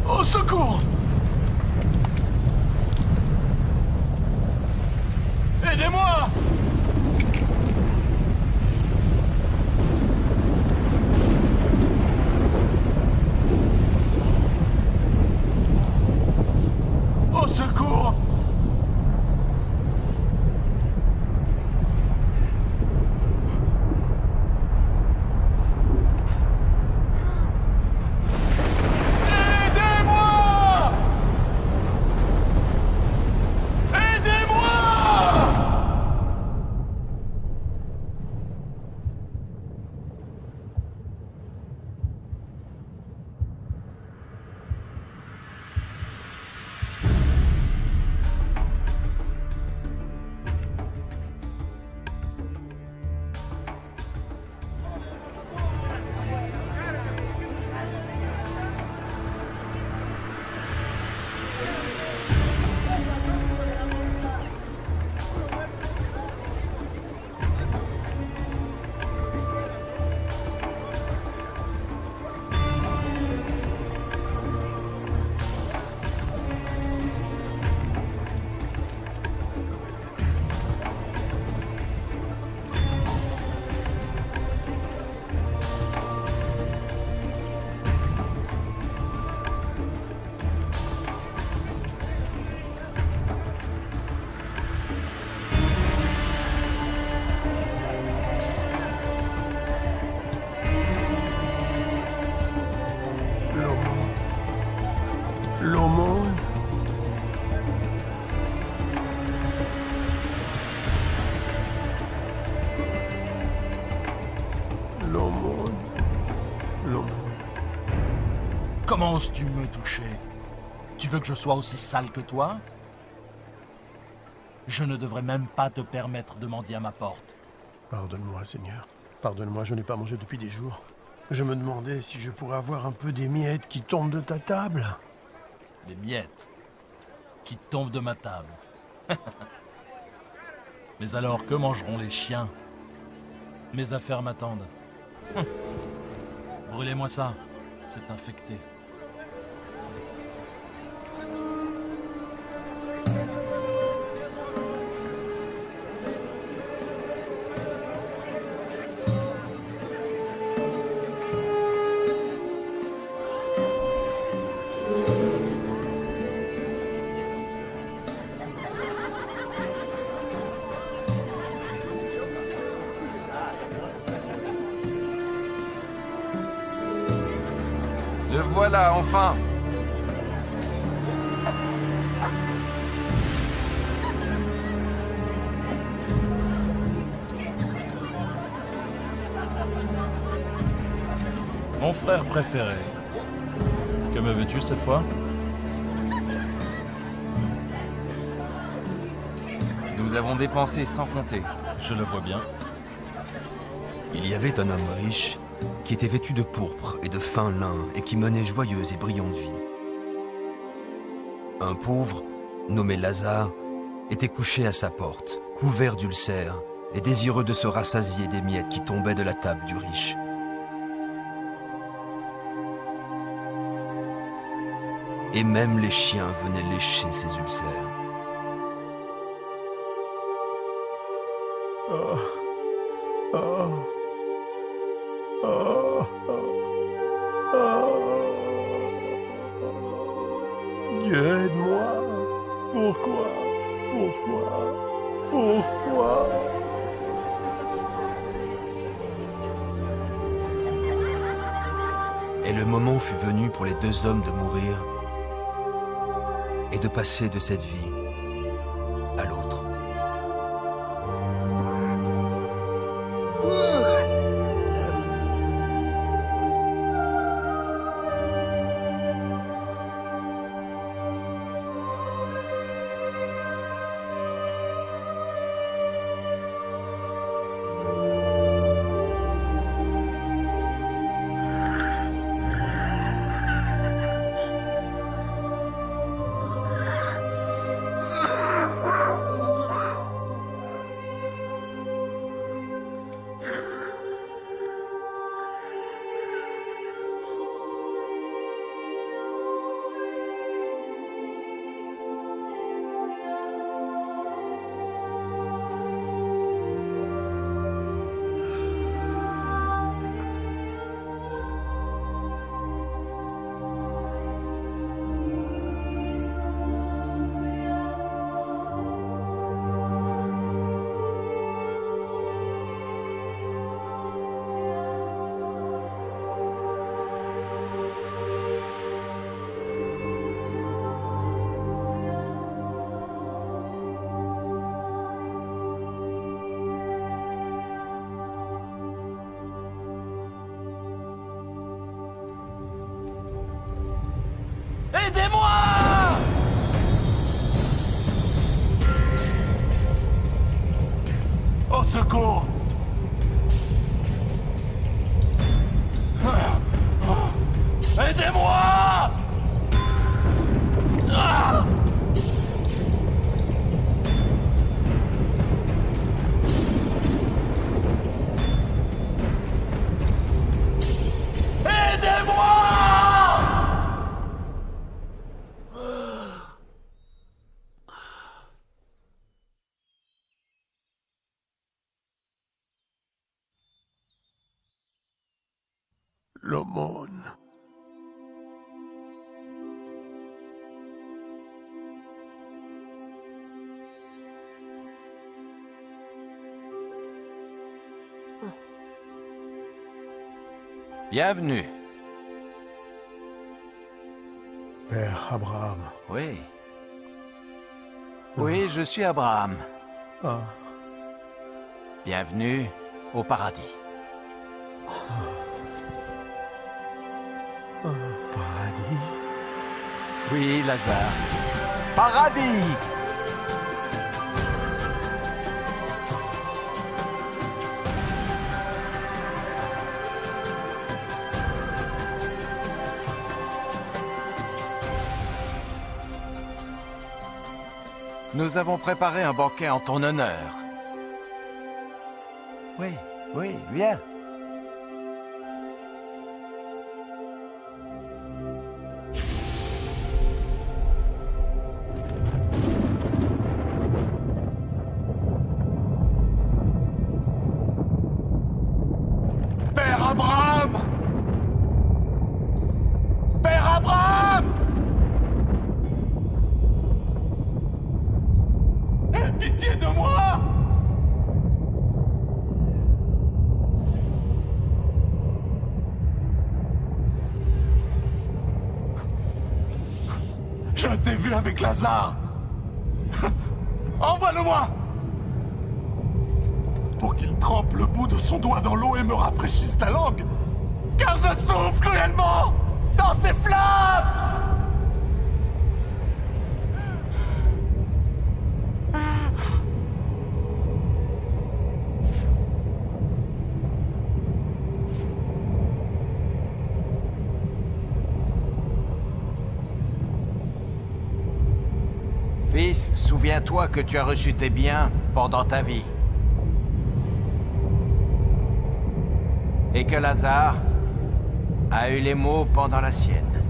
Au secours! Aidez-moi! Au secours! Aidez-moi! Aidez-moi! L'aumône. L'aumône. L'aumône. Comment oses-tu me toucher? Tu veux que je sois aussi sale que toi? Je ne devrais même pas te permettre de mendier à ma porte. Pardonne-moi, Seigneur. Pardonne-moi, je n'ai pas mangé depuis des jours. Je me demandais si je pourrais avoir un peu des miettes qui tombent de ta table. Des miettes qui tombent de ma table. Mais alors, que mangeront les chiens? Mes affaires m'attendent. Brûlez-moi ça, c'est infecté. Le voilà, enfin! Mon frère préféré. Que me veux-tu cette fois? Nous avons dépensé sans compter. Je le vois bien. Il y avait un homme riche qui était vêtu de pourpre et de fin lin et qui menait joyeuse et brillante vie. Un pauvre, nommé Lazare, était couché à sa porte, couvert d'ulcères et désireux de se rassasier des miettes qui tombaient de la table du riche. Et même les chiens venaient lécher ses ulcères. Oh. Oh. Oh. Oh. Dieu, aide-moi. Pourquoi? Pourquoi? Pourquoi? Et le moment fut venu pour les deux hommes de mourir et de passer de cette vie à l'autre. Aidez-moi! Au secours! Aidez-moi! Ah! L'aumône. Bienvenue. Père Abraham. Oui. Oui, je suis Abraham. Ah, Bienvenue au paradis. paradis. Oui, Lazare. Paradis! Nous avons préparé un banquet en ton honneur. Oui, oui, viens. Père Abraham! Père Abraham! Aie pitié de moi! Je t'ai vu avec Lazare! Envoie-le-moi! Pour qu'il trempe le bout de son doigt dans l'eau et me rafraîchisse la langue! Car je souffre cruellement dans ces flammes! Fils, souviens-toi que tu as reçu tes biens pendant ta vie. Et que Lazare a eu les maux pendant la sienne.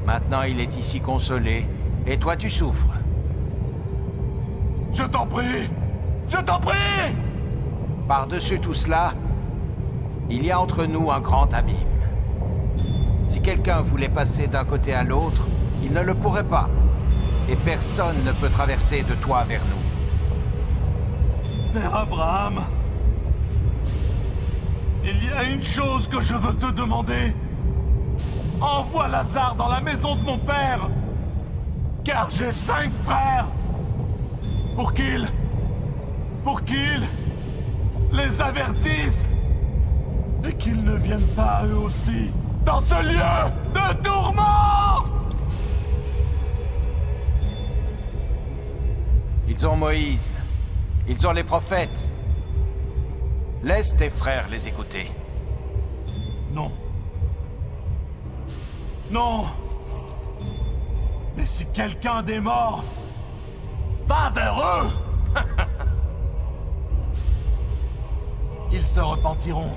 Maintenant, il est ici consolé, et toi tu souffres. Je t'en prie! Je t'en prie! Par-dessus tout cela, il y a entre nous un grand abîme. Si quelqu'un voulait passer d'un côté à l'autre, il ne le pourrait pas. Et personne ne peut traverser de toi vers nous. Père Abraham, il y a une chose que je veux te demander. Envoie Lazare dans la maison de mon père, car j'ai 5 frères, pour qu'ils les avertissent, et qu'ils ne viennent pas eux aussi dans ce lieu de tourment. Ils ont Moïse. Ils ont les prophètes. Laisse tes frères les écouter. Non. Non. Mais si quelqu'un des morts va vers eux, ils se repentiront.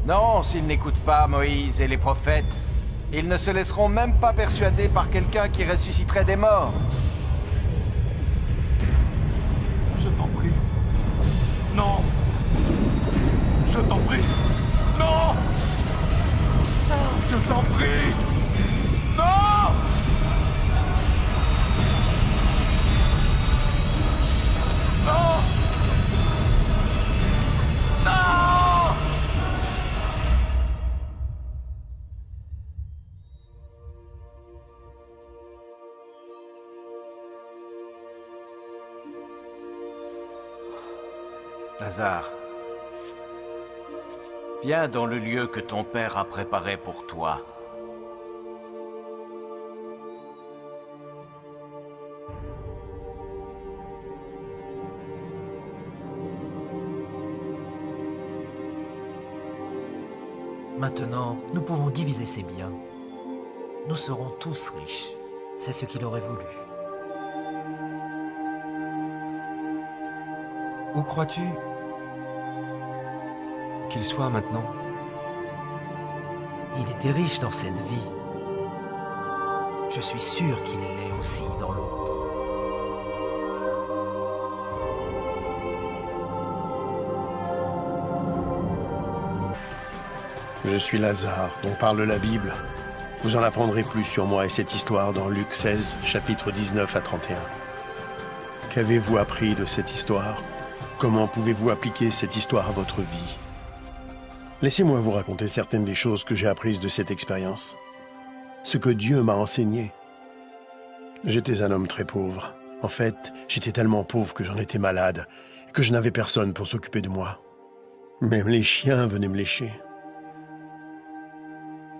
Non, s'ils n'écoutent pas Moïse et les prophètes, ils ne se laisseront même pas persuader par quelqu'un qui ressusciterait des morts. Je t'en prie. Non. Je t'en prie. Non. Je t'en prie. Non. Non. Non. Lazare, viens dans le lieu que ton père a préparé pour toi. Maintenant, nous pouvons diviser ses biens. Nous serons tous riches. C'est ce qu'il aurait voulu. Où crois-tu qu'il soit maintenant? Il était riche dans cette vie. Je suis sûr qu'il l'est aussi dans l'autre. Je suis Lazare, dont parle la Bible. Vous en apprendrez plus sur moi et cette histoire dans Luc 16, chapitres 19 à 31. Qu'avez-vous appris de cette histoire? Comment pouvez-vous appliquer cette histoire à votre vie? Laissez-moi vous raconter certaines des choses que j'ai apprises de cette expérience. Ce que Dieu m'a enseigné. J'étais un homme très pauvre. En fait, j'étais tellement pauvre que j'en étais malade, et que je n'avais personne pour s'occuper de moi. Même les chiens venaient me lécher.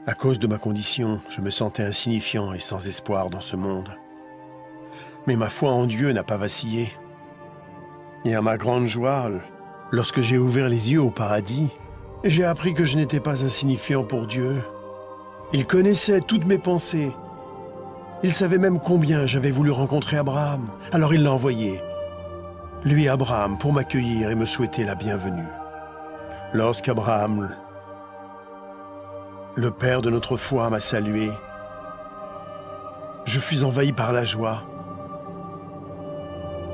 À cause de ma condition, je me sentais insignifiant et sans espoir dans ce monde. Mais ma foi en Dieu n'a pas vacillé. Et à ma grande joie, lorsque j'ai ouvert les yeux au paradis, j'ai appris que je n'étais pas insignifiant pour Dieu. Il connaissait toutes mes pensées. Il savait même combien j'avais voulu rencontrer Abraham. Alors il l'a envoyé, lui Abraham, pour m'accueillir et me souhaiter la bienvenue. Lorsqu'Abraham, le père de notre foi, m'a salué, je fus envahi par la joie.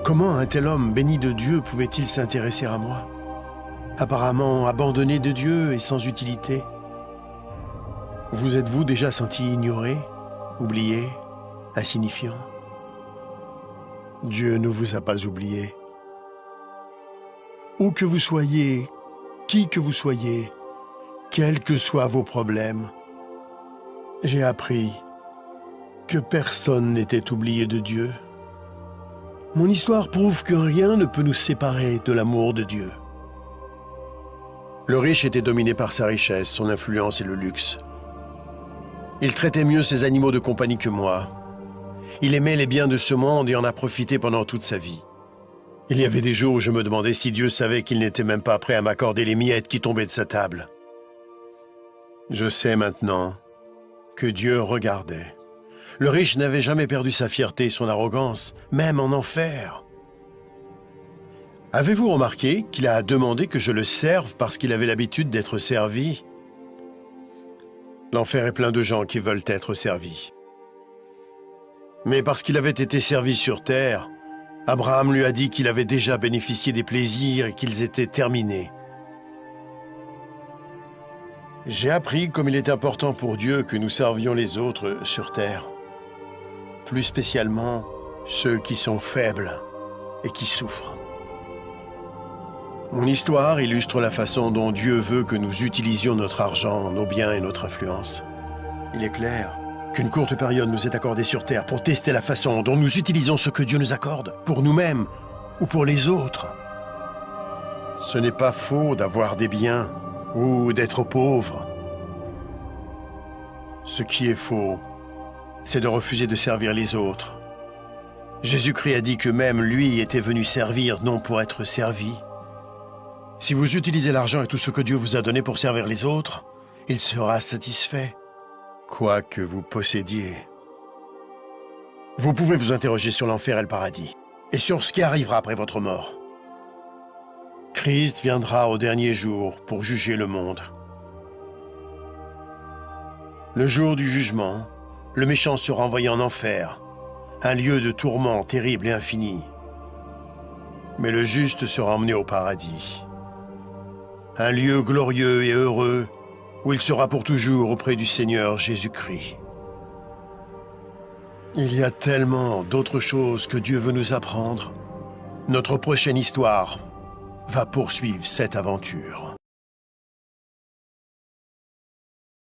Comment un tel homme béni de Dieu pouvait-il s'intéresser à moi? Apparemment abandonné de Dieu et sans utilité. Vous êtes-vous déjà senti ignoré, oublié, insignifiant? Dieu ne vous a pas oublié. Où que vous soyez, qui que vous soyez, quels que soient vos problèmes, j'ai appris que personne n'était oublié de Dieu. Mon histoire prouve que rien ne peut nous séparer de l'amour de Dieu. Le riche était dominé par sa richesse, son influence et le luxe. Il traitait mieux ses animaux de compagnie que moi. Il aimait les biens de ce monde et en a profité pendant toute sa vie. Il y avait des jours où je me demandais si Dieu savait qu'il n'était même pas prêt à m'accorder les miettes qui tombaient de sa table. Je sais maintenant que Dieu regardait. Le riche n'avait jamais perdu sa fierté et son arrogance, même en enfer. Avez-vous remarqué qu'il a demandé que je le serve parce qu'il avait l'habitude d'être servi? L'enfer est plein de gens qui veulent être servis. Mais parce qu'il avait été servi sur terre, Abraham lui a dit qu'il avait déjà bénéficié des plaisirs et qu'ils étaient terminés. J'ai appris comme il est important pour Dieu que nous servions les autres sur terre. Plus spécialement ceux qui sont faibles et qui souffrent. Mon histoire illustre la façon dont Dieu veut que nous utilisions notre argent, nos biens et notre influence. Il est clair qu'une courte période nous est accordée sur terre pour tester la façon dont nous utilisons ce que Dieu nous accorde, pour nous-mêmes ou pour les autres. Ce n'est pas faux d'avoir des biens ou d'être pauvre. Ce qui est faux, c'est de refuser de servir les autres. Jésus-Christ a dit que même lui était venu servir, non pour être servi. Si vous utilisez l'argent et tout ce que Dieu vous a donné pour servir les autres, il sera satisfait, quoi que vous possédiez. Vous pouvez vous interroger sur l'enfer et le paradis, et sur ce qui arrivera après votre mort. Christ viendra au dernier jour pour juger le monde. Le jour du jugement, le méchant sera envoyé en enfer, un lieu de tourment terrible et infini. Mais le juste sera emmené au paradis, un lieu glorieux et heureux où il sera pour toujours auprès du Seigneur Jésus-Christ. Il y a tellement d'autres choses que Dieu veut nous apprendre. Notre prochaine histoire va poursuivre cette aventure.